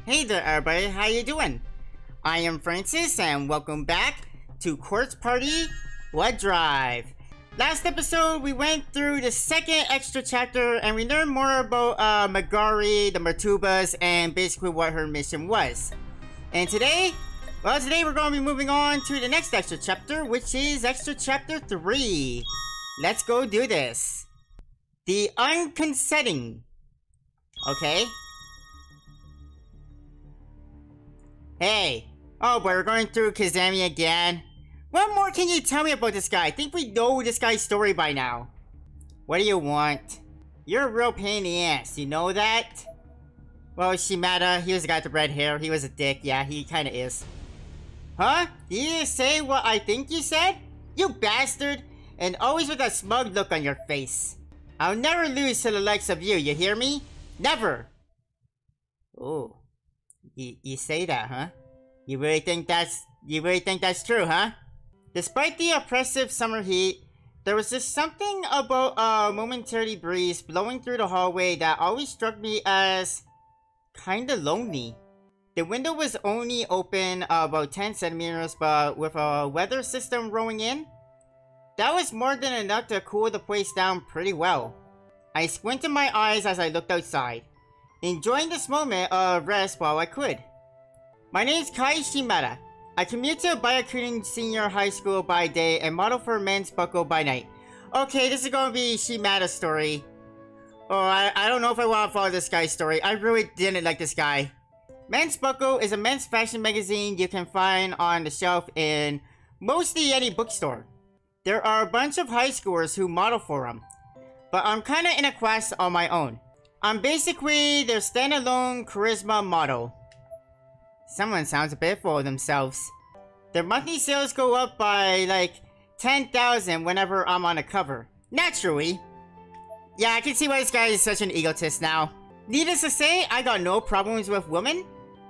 Hey there everybody, how you doing? I am Francis and welcome back to Quartz Party Blood Drive. Last episode we went through the second extra chapter and we learned more about Magari, the Mertubas, and basically what her mission was. And today we're going to be moving on to the next extra chapter, which is extra chapter 3. Let's go do this. The Unconsenting. Okay. Hey. Oh boy, we're going through Kizami again. What more can you tell me about this guy? I think we know this guy's story by now. What do you want? You're a real pain in the ass, you know that? Well, Shimada, he was the guy with the red hair. He was a dick. Yeah, he kinda is. Huh? Did you just say what I think you said? You bastard! And always with that smug look on your face. I'll never lose to the likes of you hear me? Never! Oh. You say that, huh? You really think that's true, huh? Despite the oppressive summer heat, there was just something about a momentary breeze blowing through the hallway that always struck me as kinda lonely. The window was only open about 10 centimeters, but with a weather system rolling in, that was more than enough to cool the place down pretty well. I squinted my eyes as I looked outside, enjoying this moment of rest while I could. My name is Kai Shimada. I commute to Byakuten Senior High School by day and model for men's buckle by night. Okay, this is gonna be Shimada's story. Oh, I don't know if I want to follow this guy's story. I really didn't like this guy. Men's Buckle is a men's fashion magazine you can find on the shelf in mostly any bookstore. There are a bunch of high schoolers who model for them, but I'm kinda in a quest on my own. I'm basically their standalone charisma model. Someone sounds a bit full of themselves. Their monthly sales go up by like 10,000 whenever I'm on a cover. Naturally. Yeah, I can see why this guy is such an egotist now. Needless to say, I got no problems with women,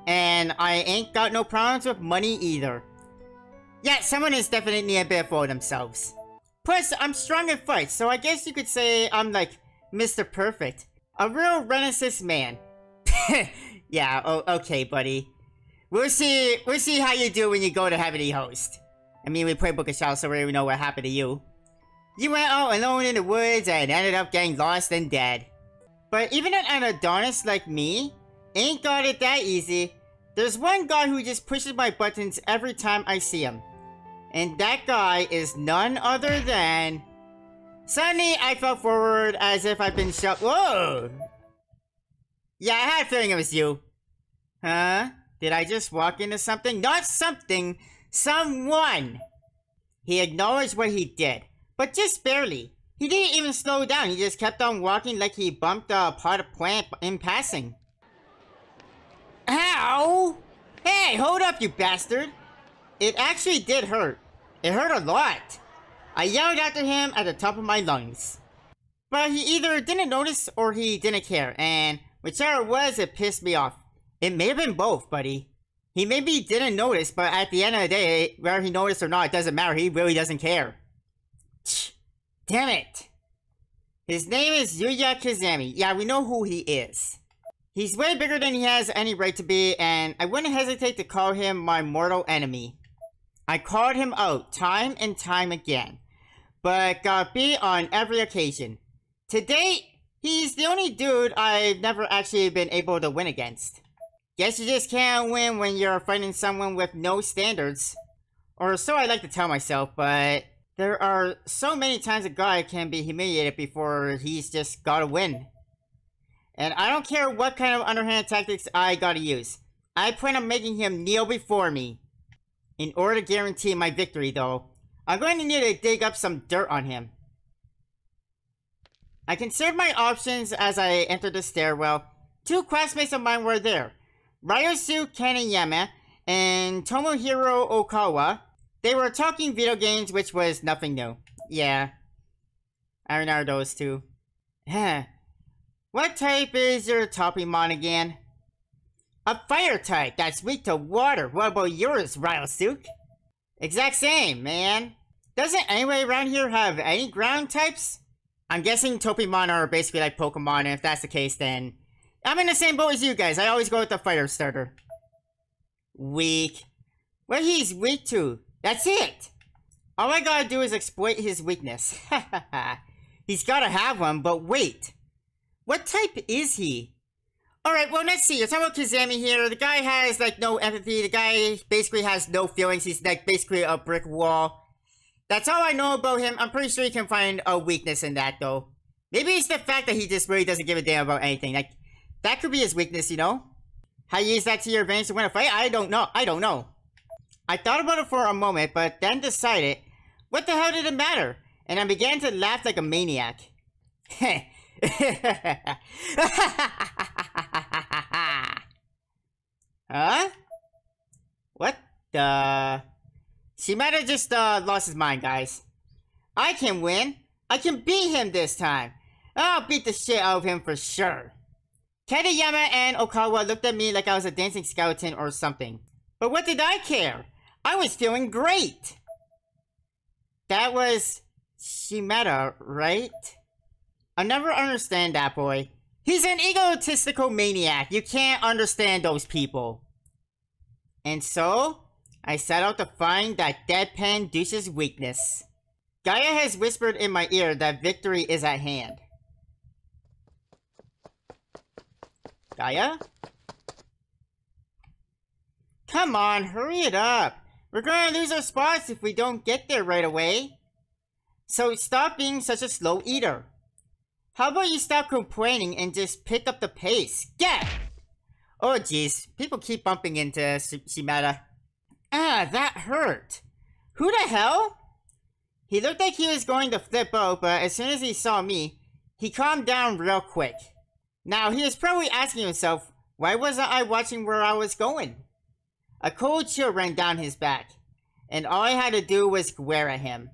and I ain't got no problems with money either. Yeah, someone is definitely a bit full of themselves. Plus, I'm strong in fights, so I guess you could say I'm like Mr. Perfect. A real Renaissance man. Yeah, okay, buddy. We'll see how you do when you go to Heavenly Host. I mean, we played Book of Shadows, so we already know what happened to you. You went out alone in the woods and ended up getting lost and dead. But even an Adonis like me ain't got it that easy. There's one guy who just pushes my buttons every time I see him. And that guy is none other than... Suddenly, I fell forward as if I've been shot. Whoa! Yeah, I had a feeling it was you. Huh? Did I just walk into something? Not something! Someone! He acknowledged what he did, but just barely. He didn't even slow down, he just kept on walking like he bumped a potted plant in passing. Ow! Hey, hold up, you bastard! It actually did hurt. It hurt a lot. I yelled after him at the top of my lungs. But he either didn't notice or he didn't care, and whichever it was, it pissed me off. It may have been both, buddy. He maybe didn't notice, but at the end of the day, whether he noticed or not, it doesn't matter. He really doesn't care. Damn it. His name is Yuuya Kizami. Yeah, we know who he is. He's way bigger than he has any right to be, and I wouldn't hesitate to call him my mortal enemy. I called him out time and time again, but got beat on every occasion. To date, he's the only dude I've never actually been able to win against. Guess you just can't win when you're fighting someone with no standards. Or so I like to tell myself, but there are so many times a guy can be humiliated before he's just gotta win. And I don't care what kind of underhand tactics I gotta use. I plan on making him kneel before me. In order to guarantee my victory though, I'm going to need to dig up some dirt on him. I considered my options as I entered the stairwell. Two classmates of mine were there. Ryosu Kaneyama and Tomohiro Okawa. They were talking video games, which was nothing new. Yeah. I remember those two. What type is your Toppimon again? A fire type that's weak to water. What about yours, Ryosuke? Exact same, man. Doesn't anyone around here have any ground types? I'm guessing Toppimon are basically like Pokemon, and if that's the case, then I'm in the same boat as you guys. I always go with the fire starter. Weak. What he's weak to. That's it. All I gotta do is exploit his weakness. He's gotta have one, but wait. What type is he? Alright, well, let's see. You're talking about Kizami here. The guy has, like, no empathy. The guy basically has no feelings. He's, like, basically a brick wall. That's all I know about him. I'm pretty sure you can find a weakness in that, though. Maybe it's the fact that he just really doesn't give a damn about anything. Like, that could be his weakness, you know? How you use that to your advantage to win a fight? I don't know. I don't know. I thought about it for a moment, but then decided, what the hell did it matter? And I began to laugh like a maniac. Huh? What the... Shimada just lost his mind, guys. I can win. I can beat him this time. I'll beat the shit out of him for sure. Kadayama and Okawa looked at me like I was a dancing skeleton or something. But what did I care? I was feeling great. That was Shimada, right? I never understand that boy. He's an egotistical maniac. You can't understand those people. And so, I set out to find that deadpan douche's weakness. Gaia has whispered in my ear that victory is at hand. Gaia? Come on, hurry it up. We're gonna lose our spots if we don't get there right away. So stop being such a slow eater. How about you stop complaining and just pick up the pace? Get! Oh jeez, people keep bumping into Shimada. Ah, that hurt. Who the hell? He looked like he was going to flip out, but as soon as he saw me, he calmed down real quick. Now, he was probably asking himself, why wasn't I watching where I was going? A cold chill ran down his back, and all I had to do was glare at him.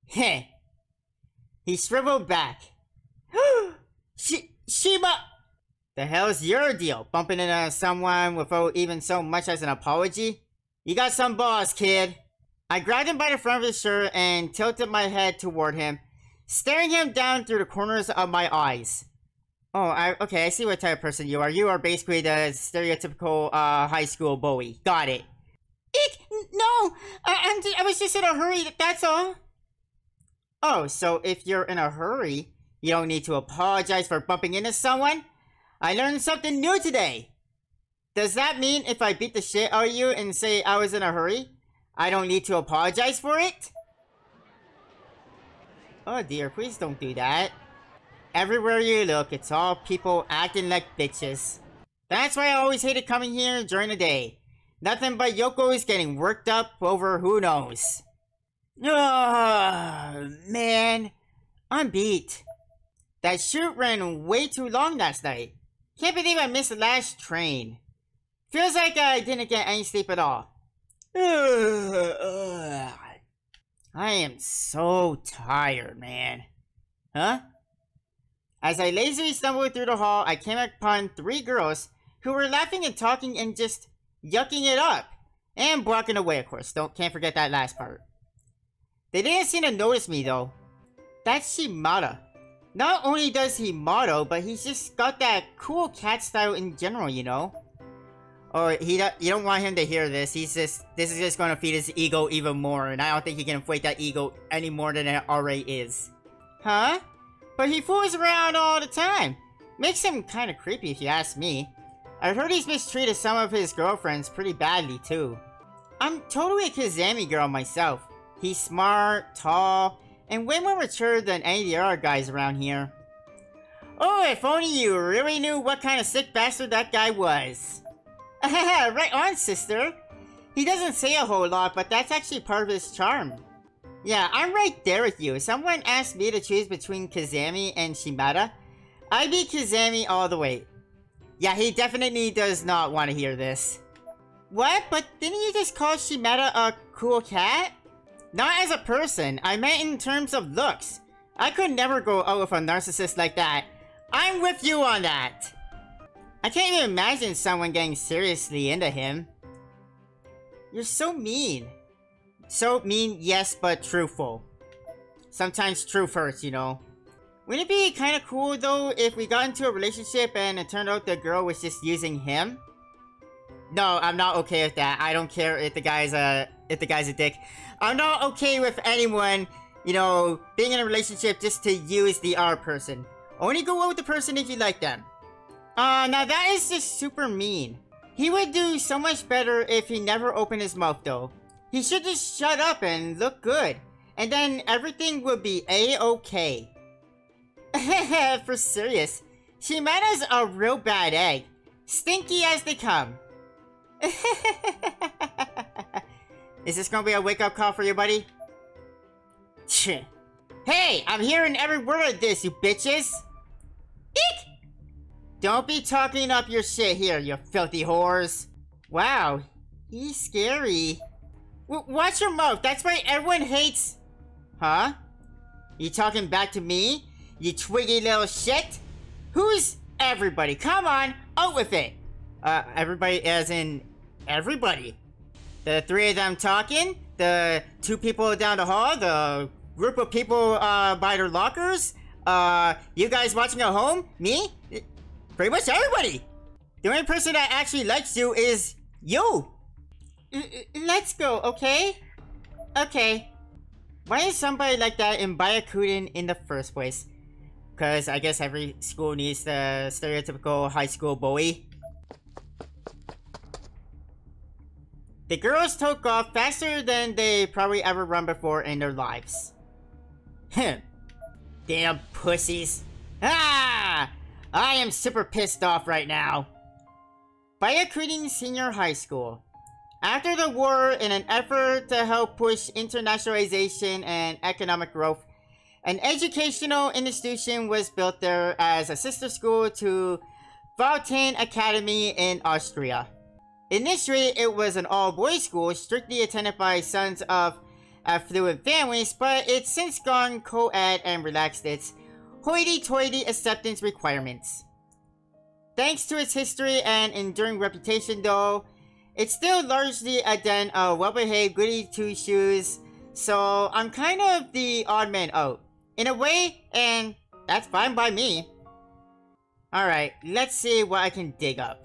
Heh. He shriveled back. Shima! The hell's your deal? Bumping into someone without even so much as an apology? You got some balls, kid. I grabbed him by the front of his shirt and tilted my head toward him, staring him down through the corners of my eyes. Oh, okay, I see what type of person you are. You are basically the stereotypical, high school bully. Got it. Eek! No! I was just in a hurry, that's all. Oh, so if you're in a hurry, you don't need to apologize for bumping into someone? I learned something new today. Does that mean if I beat the shit out of you and say I was in a hurry, I don't need to apologize for it? Oh dear, please don't do that. Everywhere you look, it's all people acting like bitches. That's why I always hated coming here during the day. Nothing but yokos getting worked up over who knows. Oh, man. I'm beat. That shoot ran way too long last night. Can't believe I missed the last train. Feels like I didn't get any sleep at all. I am so tired, man. Huh? As I lazily stumbled through the hall, I came upon 3 girls who were laughing and talking and just yucking it up. And walking away, of course. Can't forget that last part. They didn't seem to notice me, though. That's Shimada. Not only does he model, but he's just got that cool cat style in general, you know? Or you don't want him to hear this. This is just going to feed his ego even more, and I don't think he can inflate that ego any more than it already is. Huh? But he fools around all the time. Makes him kind of creepy if you ask me. I heard he's mistreated some of his girlfriends pretty badly too. I'm totally a kizami girl myself. He's smart, tall, and way more mature than any of the other guys around here. Oh, if only you really knew what kind of sick bastard that guy was. Right on, sister. He doesn't say a whole lot, but that's actually part of his charm. Yeah, I'm right there with you. If someone asked me to choose between Kizami and Shimada, I'd be Kizami all the way. Yeah, he definitely does not want to hear this. What? But didn't you just call Shimada a cool cat? Not as a person, I meant in terms of looks. I could never go out with a narcissist like that. I'm with you on that. I can't even imagine someone getting seriously into him. You're so mean. So mean, yes, but truthful. Sometimes truth hurts, you know. Wouldn't it be kind of cool though if we got into a relationship and it turned out the girl was just using him? No, I'm not okay with that. I don't care if the guy's a dick. I'm not okay with anyone, you know, being in a relationship just to use the other person. Only go out with the person if you like them. Now that is just super mean. He would do so much better if he never opened his mouth though. He should just shut up and look good. And then everything would be a-okay. For serious, Shimada's a real bad egg. Stinky as they come. Is this gonna be a wake-up call for you, buddy? Hey, I'm hearing every word of this, you bitches! Eek! Don't be talking up your shit here, you filthy whores. Wow, he's scary. Watch your mouth, that's why everyone hates... Huh? You talking back to me? You twiggy little shit? Who's everybody? Come on, out with it! Everybody as in... everybody. The three of them talking, the two people down the hall, the group of people by their lockers, you guys watching at home, me, pretty much everybody. The only person that actually likes you is you. Let's go, okay? Okay. Why is somebody like that in Byakuten in the first place? Because I guess every school needs the stereotypical high school bully. The girls took off faster than they probably ever run before in their lives. Damn pussies. Ah! I am super pissed off right now. Byakuten Senior High School. After the war, in an effort to help push internationalization and economic growth, an educational institution was built there as a sister school to Vauten Academy in Austria. Initially, it was an all-boys school strictly attended by sons of affluent families, but it's since gone co-ed and relaxed its hoity-toity acceptance requirements. Thanks to its history and enduring reputation though, it's still largely a den of well-behaved goody two-shoes, so I'm kind of the odd man out. In a way, and that's fine by me. Alright, let's see what I can dig up.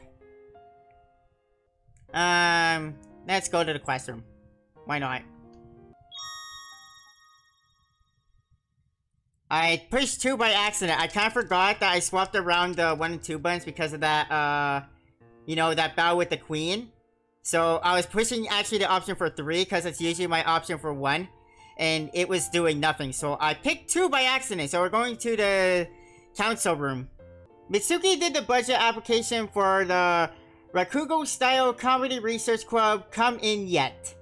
Let's go to the classroom. Why not? I pushed 2 by accident. I kind of forgot that I swapped around the 1 and 2 buttons because of that, you know, that battle with the queen. So I was pushing actually the option for 3 because it's usually my option for 1. And it was doing nothing. So I picked 2 by accident. So we're going to the council room. Mitsuki did the budget application for the Rakugo Style Comedy Research Club. Come in yet.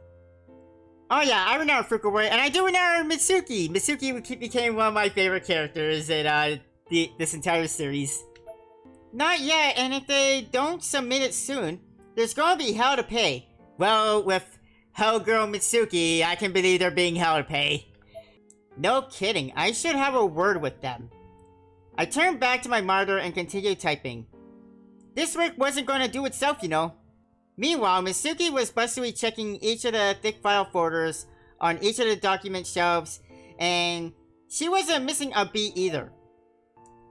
Oh yeah, I remember Fukuwari, and I do remember Mitsuki. Mitsuki became one of my favorite characters in this entire series. Not yet, and if they don't submit it soon, there's gonna be hell to pay. Well, with Hellgirl Mitsuki, I can believe they're being hell to pay. No kidding, I should have a word with them. I turned back to my monitor and continued typing. This work wasn't gonna do itself, you know. Meanwhile, Mitsuki was busily checking each of the thick file folders on each of the document shelves, and she wasn't missing a beat either.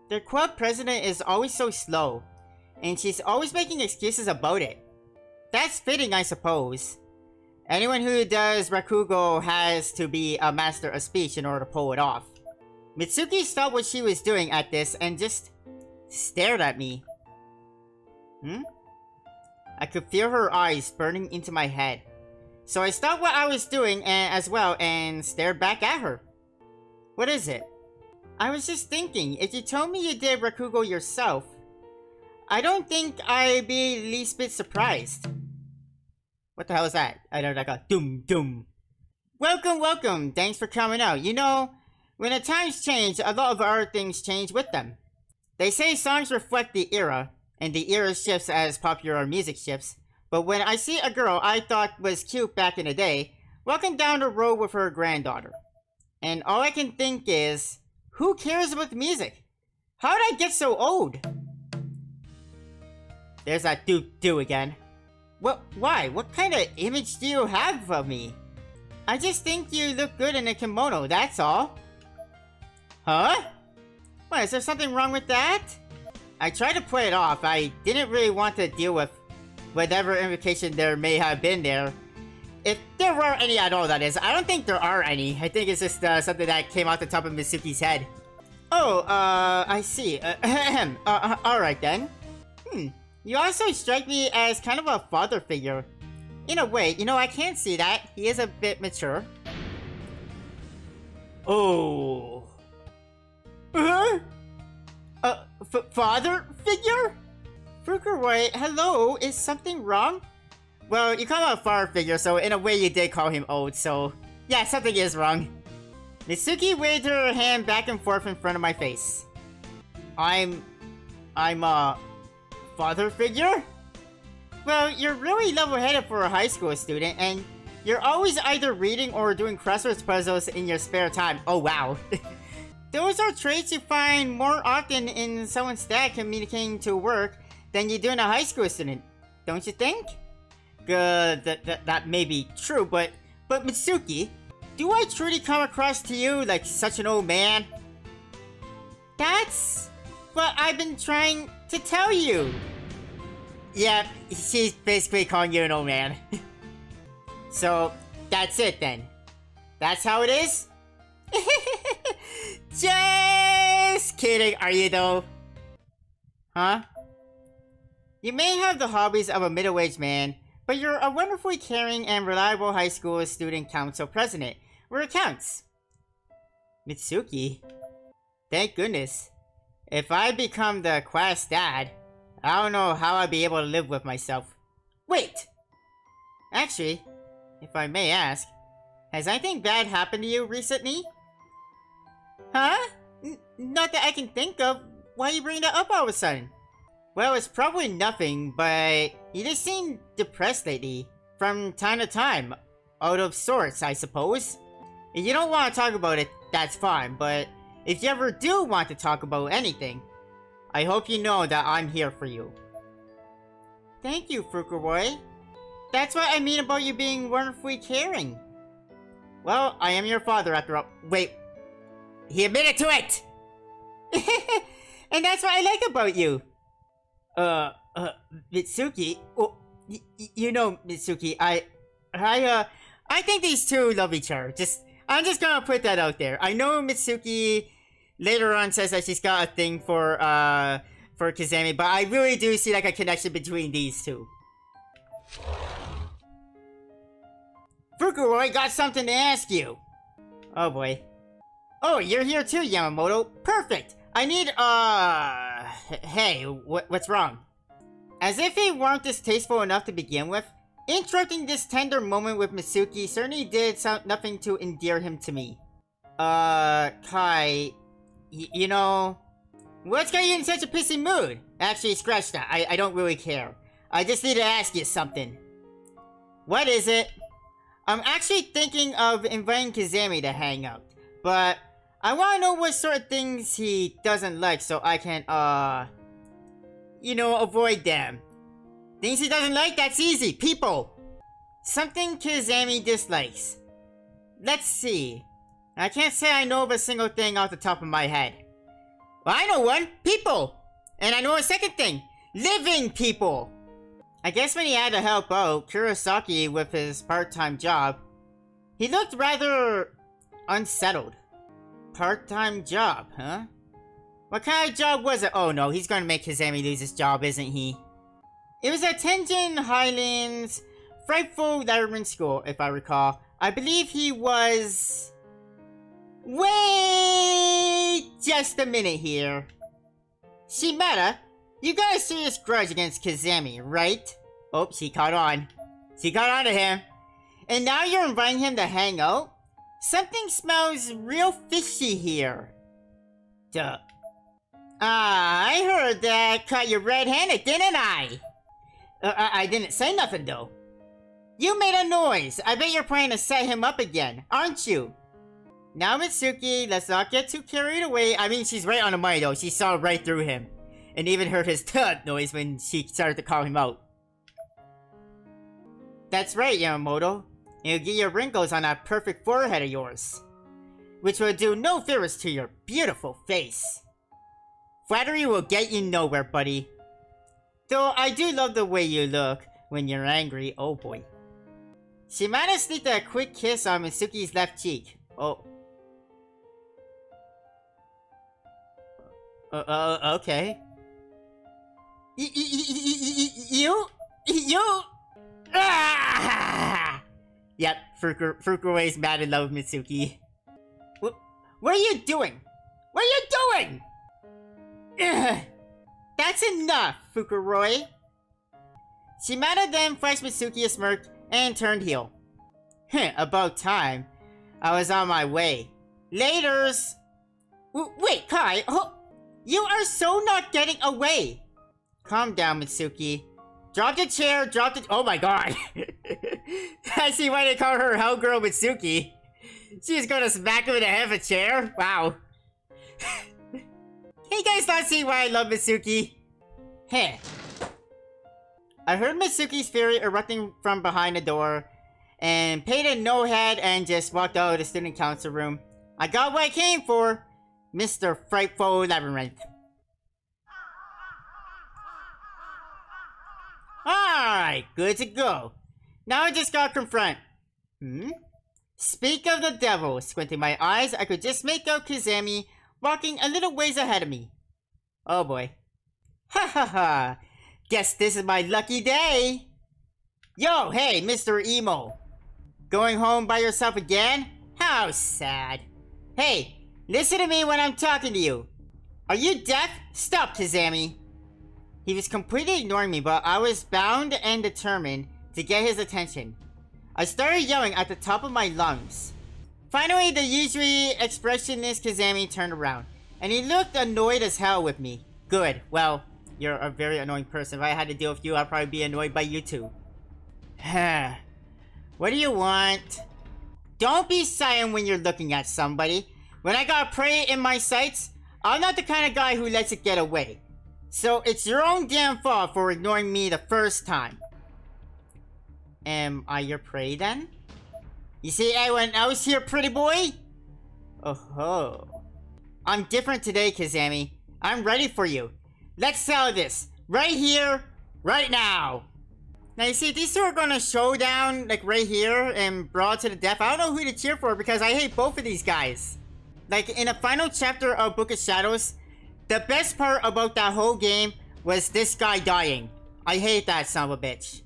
Their club president is always so slow, and she's always making excuses about it. That's fitting, I suppose. Anyone who does Rakugo has to be a master of speech in order to pull it off. Mitsuki stopped what she was doing at this and just stared at me. I could feel her eyes burning into my head. So I stopped what I was doing as well and stared back at her. What is it? I was just thinking, if you told me you did Rakugo yourself, I don't think I'd be the least bit surprised. What the hell is that? I know that got doom doom. Welcome, welcome. Thanks for coming out. You know, when the times change, a lot of other things change with them. They say songs reflect the era, and the era shifts as popular music shifts. But when I see a girl I thought was cute back in the day, walking down the road with her granddaughter. And all I can think is, who cares about the music? How did I get so old? There's that do again. Why? What kind of image do you have of me? I just think you look good in a kimono, that's all. Huh? What, is there something wrong with that? I tried to play it off. I didn't really want to deal with whatever implication there may have been there. If there were any at all, that is. I don't think there are any. I think it's just something that came off the top of Mitsuki's head. Oh, I see. Alright then. You also strike me as kind of a father figure. In a way, you know, I can see that. He is a bit mature. Oh. Father figure? Fukuroy, hello, is something wrong? Well, you call him a father figure, so in a way you did call him old, so... yeah, something is wrong. Mitsuki waved her hand back and forth in front of my face. I'm a... father figure? Well, you're really level-headed for a high school student, and you're always either reading or doing crosswords puzzles in your spare time. Oh, wow. Those are traits you find more often in someone's dad communicating to work than you do in a high school student, don't you think? That may be true, but Mitsuki, do I truly come across to you like such an old man? That's what I've been trying to tell you. Yeah, she's basically calling you an old man. So, that's it then. That's how it is? Just kidding, are you though? Huh? You may have the hobbies of a middle-aged man, but you're a wonderfully caring and reliable high school student council president, where it counts. Mitsuki? Thank goodness. If I become the class dad, I don't know how I'd be able to live with myself. Wait! Actually, if I may ask, has anything bad happened to you recently? Huh? Not that I can think of. Why are you bringing that up all of a sudden? Well, it's probably nothing, but you just seem depressed lately. From time to time. Out of sorts, I suppose. If you don't want to talk about it, that's fine, but if you ever do want to talk about anything, I hope you know that I'm here for you. Thank you, Fukuroy. That's what I mean about you being wonderfully caring. Well, I am your father after all. Wait. He admitted to it! And that's what I like about you. Mitsuki? Well, you know, Mitsuki, I think these two love each other. I'm just gonna put that out there. I know Mitsuki later on says that she's got a thing for Kizami, but I really do see like a connection between these two. Fukuroy got something to ask you. Oh boy. Oh, you're here too, Yamamoto. Perfect. I need, hey, what's wrong? As if he weren't distasteful enough to begin with, interrupting this tender moment with Mitsuki certainly did nothing to endear him to me. Kai, you know, what's got you in such a pissy mood? Actually, scratch that. I don't really care. I just need to ask you something. What is it? I'm actually thinking of inviting Kizami to hang out, but I want to know what sort of things he doesn't like so I can, you know, avoid them. Things he doesn't like? That's easy. People. Something Kizami dislikes. Let's see. I can't say I know of a single thing off the top of my head. Well, I know one. People. And I know a second thing. Living people. I guess when he had to help out Kurosaki with his part-time job, he looked rather unsettled. Part-time job, huh? What kind of job was it? Oh no, he's gonna make Kizami lose his job, isn't he? It was at Tenjin Highlands Frightful Letterman School, if I recall. I believe he was... Wait just a minute here. Shimada, you got a serious grudge against Kizami, right? Oh, she caught on. She caught on to him. And now you're inviting him to hang out? Something smells real fishy here. Duh. I heard that caught you red-handed, didn't I? I didn't say nothing, though. You made a noise. I bet you're planning to set him up again, aren't you? Now, Mitsuki, let's not get too carried away. I mean, she's right on the money, though. She saw right through him. And even heard his thud noise when she started to call him out. That's right, Yamamoto. It'll get your wrinkles on that perfect forehead of yours. Which will do no favors to your beautiful face. Flattery will get you nowhere, buddy. Though I do love the way you look when you're angry. Oh boy. Shimada sneaked a quick kiss on Mitsuki's left cheek. Oh. Okay. You? Ah! Yep, Fukuroe is mad in love with Mitsuki. What are you doing? What are you doing? Ugh. That's enough, Fukuroe. Shimada then flashed Mitsuki a smirk and turned heel. About time. I was on my way. Laters! Wait, Kai! You are so not getting away! Calm down, Mitsuki. Drop the chair, drop the— oh my god! I see why they call her Hellgirl Mitsuki. She's gonna smack him in the head with a chair? Wow. Hey guys, not see why I love Mitsuki? Heh. I heard Mitsuki's fury erupting from behind the door, and paid a no head and just walked out of the student council room. I got what I came for, Mr. Frightful Labyrinth. Alright, good to go. Now I just gotta confront. Speak of the devil, squinting my eyes, I could just make out Kizami walking a little ways ahead of me. Oh boy. Ha ha ha. Guess this is my lucky day. Yo, hey, Mr. Emo. Going home by yourself again? How sad. Hey, listen to me when I'm talking to you. Are you deaf? Stop, Kizami. He was completely ignoring me, but I was bound and determined to get his attention. I started yelling at the top of my lungs. Finally, the usually expressionless Kizami turned around, and he looked annoyed as hell with me. Good, well, you're a very annoying person. If I had to deal with you, I'd probably be annoyed by you too. What do you want? Don't be silent when you're looking at somebody. When I got prey in my sights, I'm not the kind of guy who lets it get away. So it's your own damn fault for ignoring me the first time. Am I your prey then? You see anyone else here, pretty boy? Oh-ho. I'm different today, Kizami. I'm ready for you. Let's settle this. Right here, right now. Now you see, these two are gonna showdown, like right here, and brawl to the death. I don't know who to cheer for because I hate both of these guys. Like, in the final chapter of Book of Shadows, the best part about that whole game was this guy dying. I hate that son of a bitch.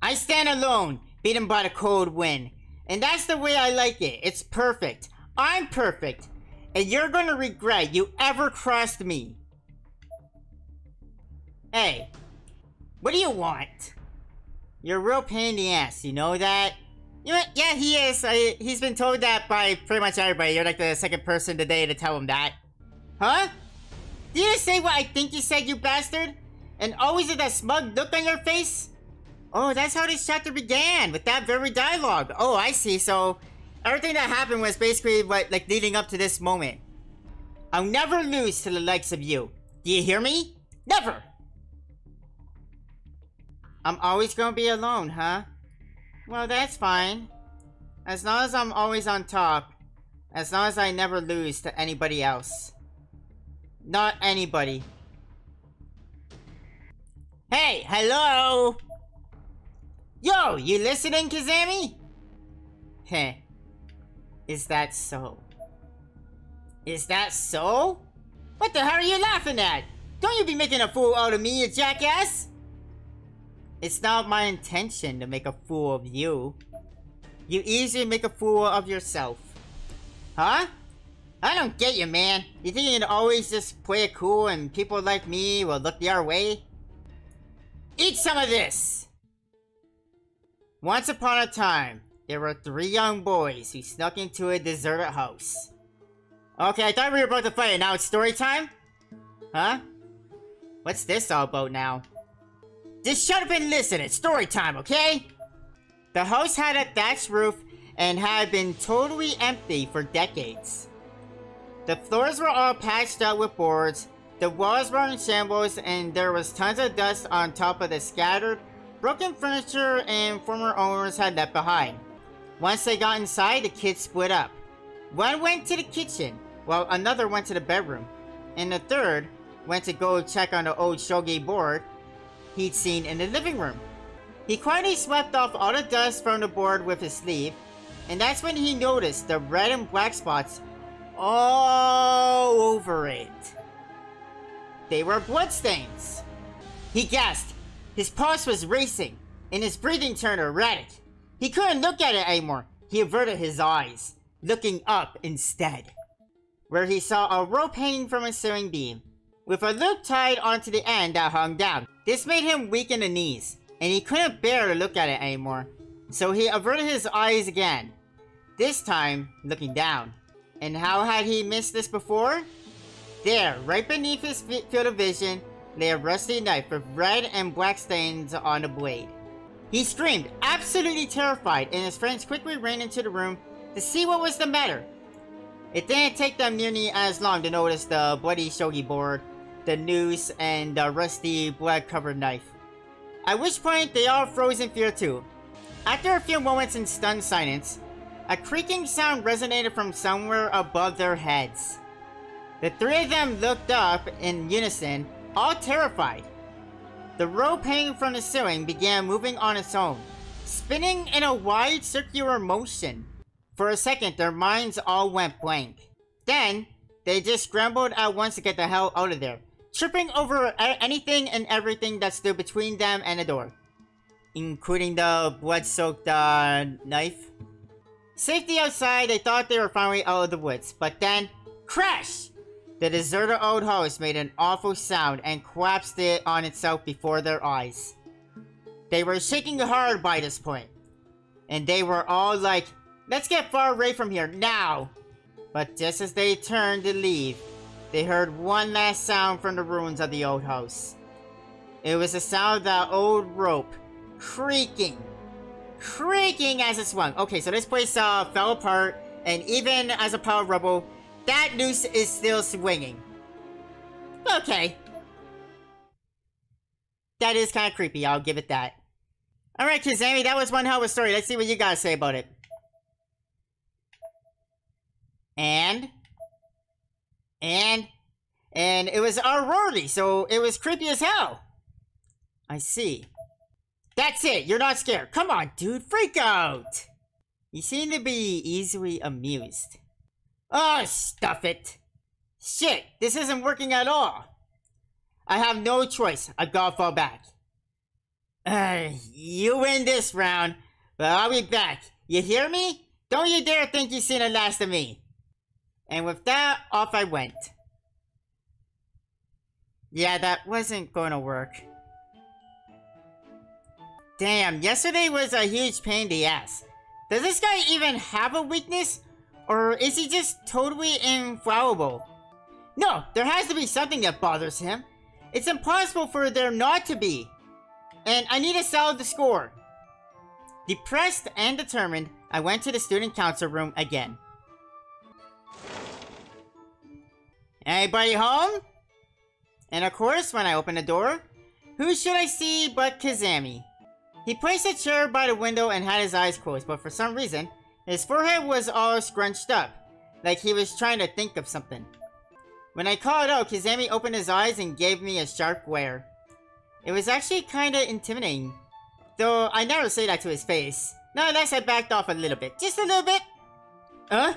I stand alone, beaten by the cold wind. And that's the way I like it. It's perfect. I'm perfect. And you're gonna regret you ever crossed me. Hey, what do you want? You're a real pain in the ass, you know that? You know what? Yeah, he is. He's been told that by pretty much everybody. You're like the second person today to tell him that. Huh? Did you say what I think you said, you bastard? And always with that smug look on your face? Oh, that's how this chapter began, with that very dialogue. Oh, I see. So, everything that happened was basically what, like, leading up to this moment. I'll never lose to the likes of you. Do you hear me? Never! I'm always gonna be alone, huh? Well, that's fine. As long as I'm always on top. As long as I never lose to anybody else. Not anybody. Hey, hello! Yo, you listening, Kizami? Heh. Is that so? Is that so? What the hell are you laughing at? Don't you be making a fool out of me, you jackass! It's not my intention to make a fool of you. You easily make a fool of yourself. Huh? I don't get you, man. You think you can always just play it cool and people like me will look the other way? Eat some of this! Once upon a time, there were 3 young boys who snuck into a deserted house. Okay, I thought we were about to fight and now it's story time? Huh? What's this all about now? Just shut up and listen, it's story time, okay? The house had a thatched roof and had been totally empty for decades. The floors were all patched up with boards, the walls were in shambles, and there was tons of dust on top of the scattered, broken furniture and former owners had left behind. Once they got inside, the kids split up. One went to the kitchen, while another went to the bedroom. and the third went to go check on the old shogi board he'd seen in the living room. He quietly swept off all the dust from the board with his sleeve, and that's when he noticed the red and black spots all over it. They were bloodstains. He gasped. His pulse was racing, and his breathing turned erratic. He couldn't look at it anymore. He averted his eyes, looking up instead, where he saw a rope hanging from a ceiling beam, with a loop tied onto the end that hung down. This made him weak in the knees, and he couldn't bear to look at it anymore. So he averted his eyes again, this time looking down. And how had he missed this before? There, right beneath his field of vision, lay a rusty knife with red and black stains on the blade. He screamed, absolutely terrified, and his friends quickly ran into the room to see what was the matter. It didn't take them nearly as long to notice the bloody shogi board, the noose, and the rusty blood-covered knife. At which point, they all froze in fear too. After a few moments in stunned silence, a creaking sound resonated from somewhere above their heads. The three of them looked up in unison, all terrified. The rope hanging from the ceiling began moving on its own, spinning in a wide circular motion. For a second, their minds all went blank. Then, they just scrambled at once to get the hell out of there, tripping over anything and everything that stood between them and the door, including the blood-soaked knife. Safety outside, they thought they were finally out of the woods, but then, crash! The deserted old house made an awful sound and collapsed it on itself before their eyes. They were shaking hard by this point, and they were all like, let's get far away from here, now! But just as they turned to leave, they heard one last sound from the ruins of the old house. It was the sound of that old rope, creaking as it swung. Okay, so this place fell apart, and even as a pile of rubble, that noose is still swinging. Okay. That is kind of creepy, I'll give it that. Alright, Kizami, that was one hell of a story. Let's see what you gotta say about it. And it was aurorally, so it was creepy as hell. I see. That's it, you're not scared. Come on, dude, freak out! You seem to be easily amused. Oh, stuff it. Shit, this isn't working at all. I have no choice. I gotta fall back. You win this round, but I'll be back. You hear me? Don't you dare think you've seen the last of me. And with that, off I went. Yeah, that wasn't gonna work. Damn, yesterday was a huge pain in the ass. Does this guy even have a weakness? Or is he just totally infallible? No, there has to be something that bothers him. It's impossible for there not to be. And I need to settle the score. Depressed and determined, I went to the student council room again. Anybody home? And of course, when I opened the door, who should I see but Kizami? He placed a chair by the window and had his eyes closed, but for some reason, his forehead was all scrunched up, like he was trying to think of something. When I called out, Kizami opened his eyes and gave me a sharp glare. It was actually kinda intimidating, though I never say that to his face. Nonetheless, I backed off a little bit. Just a little bit. Huh?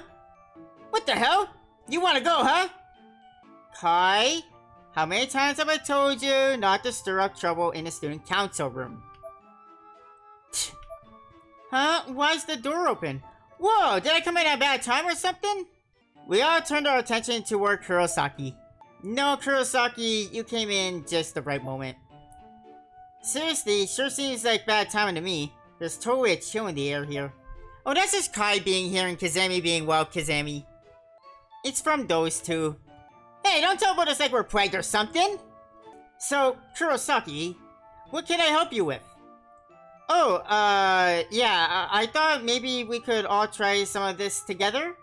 What the hell? You wanna go, huh? Kai, how many times have I told you not to stir up trouble in the student council room? Huh? Why's the door open? Whoa, did I come in at a bad time or something? We all turned our attention toward Kurosaki. No, Kurosaki, you came in just the right moment. Seriously, sure seems like bad timing to me. There's totally a chill in the air here. Oh, that's just Kai being here and Kizami being, well, Kizami. It's from those two. Hey, don't talk about us like we're plagued or something! So, Kurosaki, what can I help you with? Oh, yeah, I thought maybe we could all try some of this together?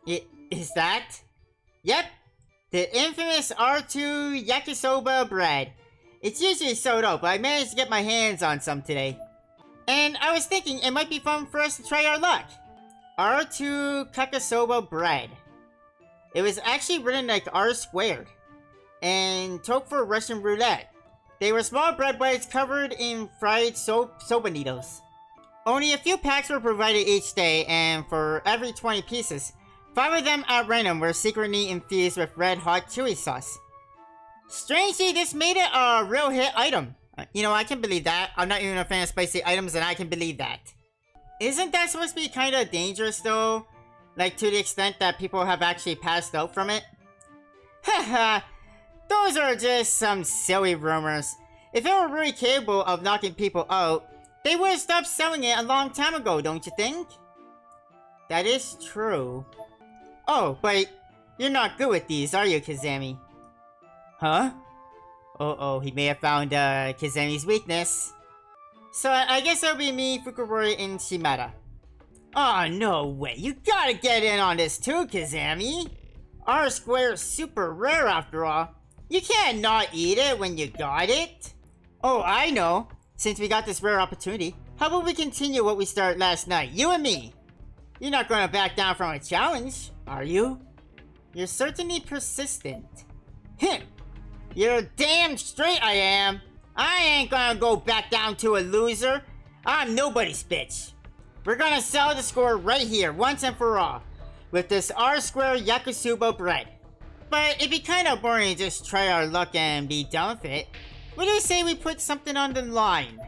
Is that? Yep, the infamous R2 yakisoba bread. It's usually sold out, but I managed to get my hands on some today. And I was thinking it might be fun for us to try our luck. R2 yakisoba bread. It was actually written like R squared. And took for Russian roulette. They were small bread bites covered in fried soba needles. Only a few packs were provided each day, and for every 20 pieces, 5 of them at random were secretly infused with red hot chili sauce. Strangely, this made it a real hit item. You know, I can believe that. I'm not even a fan of spicy items, and I can believe that. Isn't that supposed to be kind of dangerous, though? Like, to the extent that people have actually passed out from it? Haha, those are just some silly rumors. If it were really capable of knocking people out, they would have stopped selling it a long time ago, don't you think? That is true. Oh, but you're not good with these, are you, Kizami? Huh? Uh-oh, he may have found Kizami's weakness. So I guess it'll be me, Fukuroi, and Shimada. Oh, no way. You gotta get in on this too, Kizami. R square is super rare after all. You can't not eat it when you got it. Oh, I know. Since we got this rare opportunity, how about we continue what we started last night, you and me? You're not gonna back down from a challenge, are you? You're certainly persistent. You're damn straight I am. I ain't gonna go back down to a loser. I'm nobody's bitch. We're gonna sell the score right here, once and for all, with this R-square yakisoba bread. But it'd be kinda boring to just try our luck and be done with it. What do you say we put something on the line?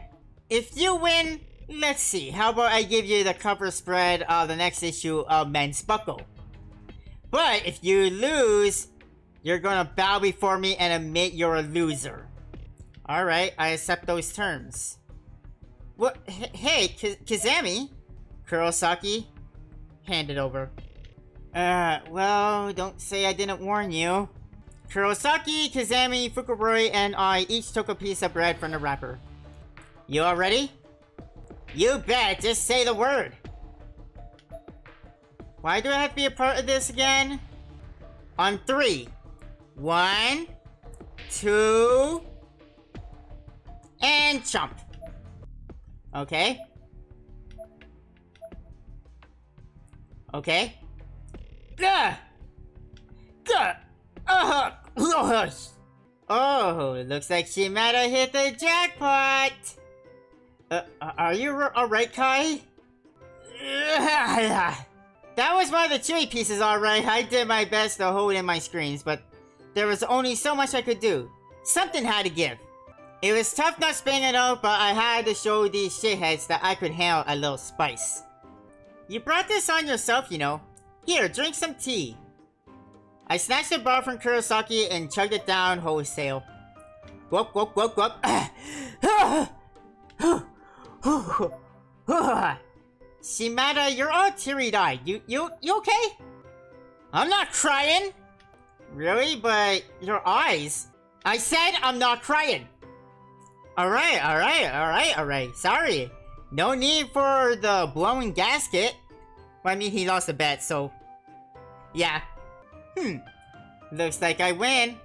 If you win, let's see, how about I give you the cover spread of the next issue of Men's Buckle? But if you lose, you're gonna bow before me and admit you're a loser. Alright, I accept those terms. What? Hey, Kizami? Kurosaki? Hand it over. Well, don't say I didn't warn you. Kurosaki, Kizami, Fukuroi, and I each took a piece of bread from the wrapper. You all ready? You bet, just say the word. Why do I have to be a part of this again? On 3. 1, 2, and chomp. Okay. Okay. Gah! Gah! Oh, it looks like Shimada hit the jackpot! Are you alright, Kai? That was one of the chewy pieces, alright. I did my best to hold in my screens, but there was only so much I could do. Something had to give. It was tough not spitting it out, but I had to show these shitheads that I could handle a little spice. You brought this on yourself, you know. Here, drink some tea. I snatched the bar from Kurosaki and chugged it down wholesale. Whoop, whoop, whoop, whoop. Shimada, you're all teary-eyed. You okay? I'm not crying. Really? But your eyes. I said I'm not crying. Alright. Sorry. No need for the blowing gasket. Well, I mean, he lost a bet, so... yeah. Looks like I win.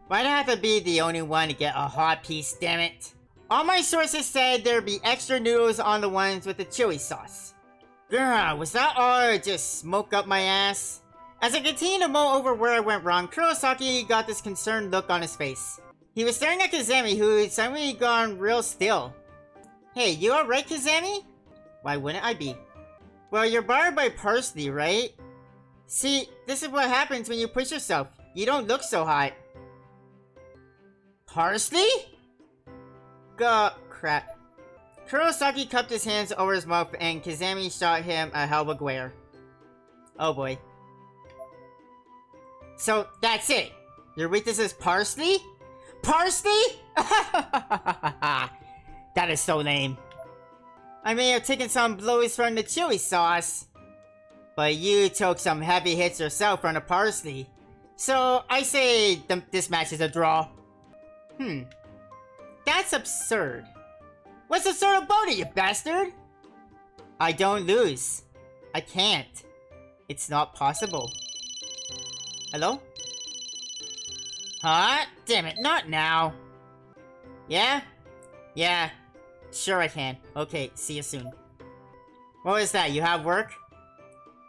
Why'd I have to be the only one to get a hot piece, damn it? All my sources said there'd be extra noodles on the ones with the chili sauce. Girl, was that all or just smoke up my ass? As I continued to mull over where I went wrong, Kurosaki got this concerned look on his face. He was staring at Kizami, who had suddenly gone real still. Hey, you alright, Kizami? Why wouldn't I be? Well, you're bothered by parsley, right? See, this is what happens when you push yourself. You don't look so hot. Parsley? Crap. Kurosaki cupped his hands over his mouth and Kizami shot him a hell of a glare. Oh boy. So, that's it. Your weakness is parsley? Parsley? That is so lame. I may have taken some blows from the chili sauce, but you took some heavy hits yourself from the parsley. So, I say this match is a draw. That's absurd. What's absurd about it, you bastard? I don't lose. I can't. It's not possible. Hello? Huh? Damn it, not now. Yeah? Yeah. Sure I can. Okay, see you soon. What was that? You have work?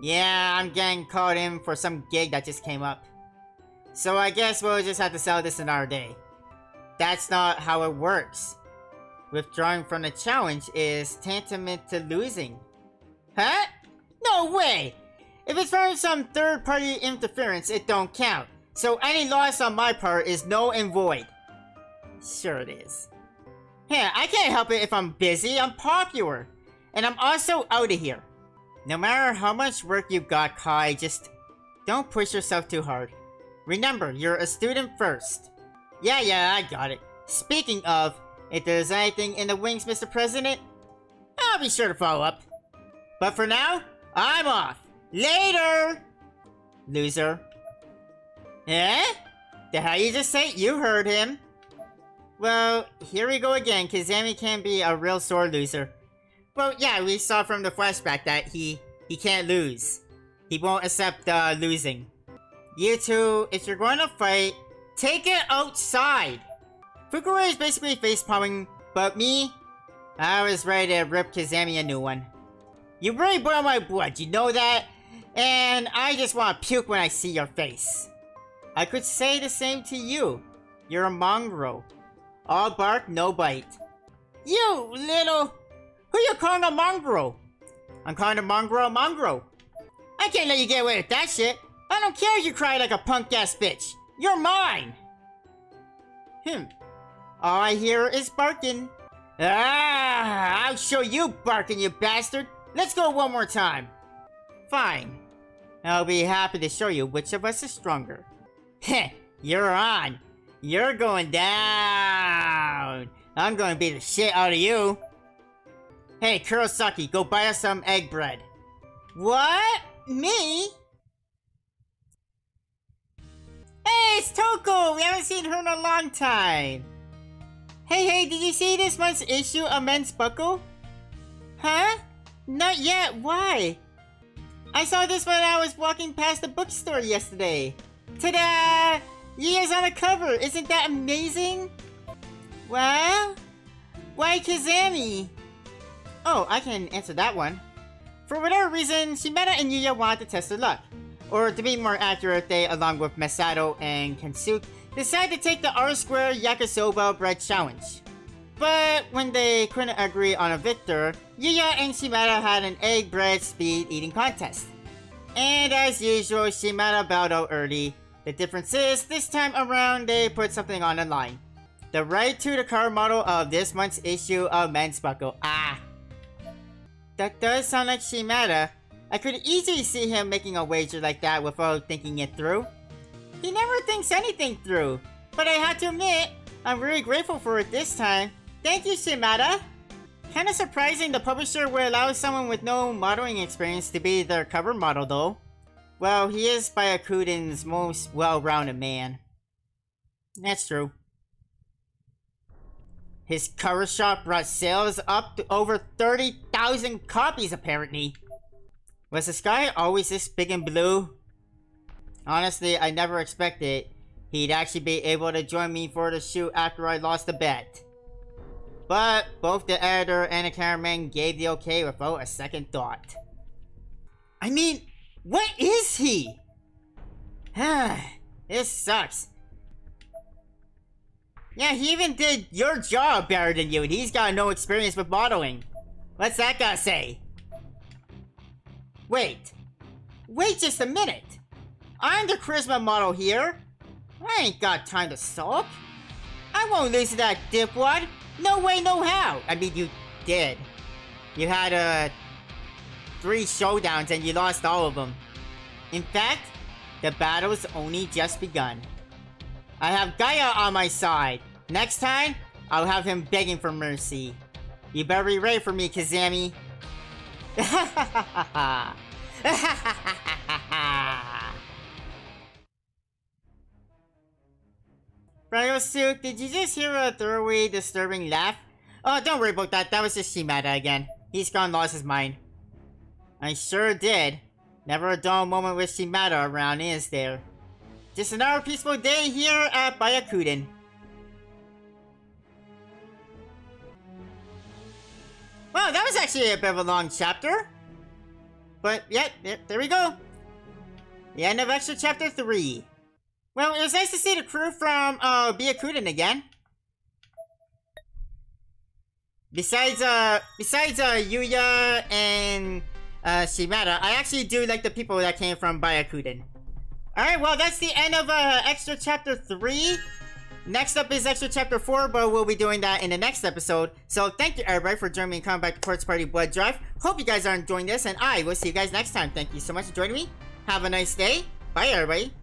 Yeah, I'm getting called in for some gig that just came up. So I guess we'll just have to sell this another day. That's not how it works. Withdrawing from the challenge is tantamount to losing. Huh? No way! If it's from some third-party interference, it don't count. So any loss on my part is null and void. Sure it is. Yeah, I can't help it if I'm busy. I'm popular. And I'm also out of here. No matter how much work you got, Kai, just don't push yourself too hard. Remember, you're a student first. Yeah, I got it. Speaking of, if there's anything in the wings, Mr. President, I'll be sure to follow up. But for now, I'm off. Later! Loser. Eh? The hell you just say? You heard him. Well, here we go again. Kizami can be a real sore loser. Well, yeah, we saw from the flashback that he can't lose. He won't accept losing. You two, if you're going to fight, take it outside. Fukuro is basically facepalming, but me, I was ready to rip Kizami a new one. You really boil my blood, you know that? And I just want to puke when I see your face. I could say the same to you. You're a mongrel. All bark, no bite. You little... Who you calling a mongrel? I'm calling a mongrel a mongrel. I can't let you get away with that shit. I don't care if you cry like a punk-ass bitch. You're mine. All I hear is barking. Ah, I'll show you barking, you bastard. Let's go one more time. Fine. I'll be happy to show you which of us is stronger. Heh, you're on. You're going down. I'm going to beat the shit out of you. Hey, Kurosaki, go buy us some egg bread. What? Me? Hey, it's Toko! We haven't seen her in a long time. Hey, did you see this month's issue of Men's Buckle? Huh? Not yet, why? I saw this when I was walking past the bookstore yesterday. Ta-da! Yuuya's on the cover, isn't that amazing? Well? Why kizami? Oh, I can answer that one. For whatever reason, Shimada and Yuuya wanted to test their luck. Or to be more accurate, they, along with Masato and Kensuke, decided to take the R-Square Yakisoba Bread Challenge. But when they couldn't agree on a victor, Yuuya and Shimada had an egg bread speed eating contest. And as usual, Shimada bowed out early. The difference is, this time around, they put something on the line. The right to the cover model of this month's issue of Men's Buckle. Ah! That does sound like Shimada. I could easily see him making a wager like that without thinking it through. He never thinks anything through. But I have to admit, I'm really grateful for it this time. Thank you, Shimada! Kinda surprising the publisher would allow someone with no modeling experience to be their cover model though. Well, he is Byakuden's most well-rounded man. That's true. His cover shop brought sales up to over 30,000 copies apparently. Was the sky always this big and blue? Honestly, I never expected he'd actually be able to join me for the shoot after I lost the bet. But both the editor and the cameraman gave the okay without a second thought. I mean, what is he? This sucks. Yeah, he even did your job better than you, and he's got no experience with modeling. What's that guy say? Wait just a minute. I'm the charisma model here. I ain't got time to sulk. I won't lose to that dipwad. No way, no how. I mean, you did. You had 3 showdowns and you lost all of them. In fact, the battle's only just begun. I have Gaia on my side. Next time, I'll have him begging for mercy. You better be ready for me, Kizami. Ryosuke, did you just hear a thoroughly disturbing laugh? Oh, don't worry about that. That was just Shimada again. He's gone lost his mind. I sure did. Never a dull moment with Shimada around, is there? Just another peaceful day here at Byakuden. Wow, that was actually a bit of a long chapter. But, yeah, there we go. The end of Extra Chapter 3. Well, it was nice to see the crew from, Byakuten again. Besides Yuuya and, Shimada, I actually do like the people that came from Byakuten. Alright, well, that's the end of, Extra Chapter 3. Next up is Extra Chapter 4, but we'll be doing that in the next episode. So, thank you, everybody, for joining me in coming back to Quartz Party Blood Drive. Hope you guys are enjoying this, and I will see you guys next time. Thank you so much for joining me. Have a nice day. Bye, everybody.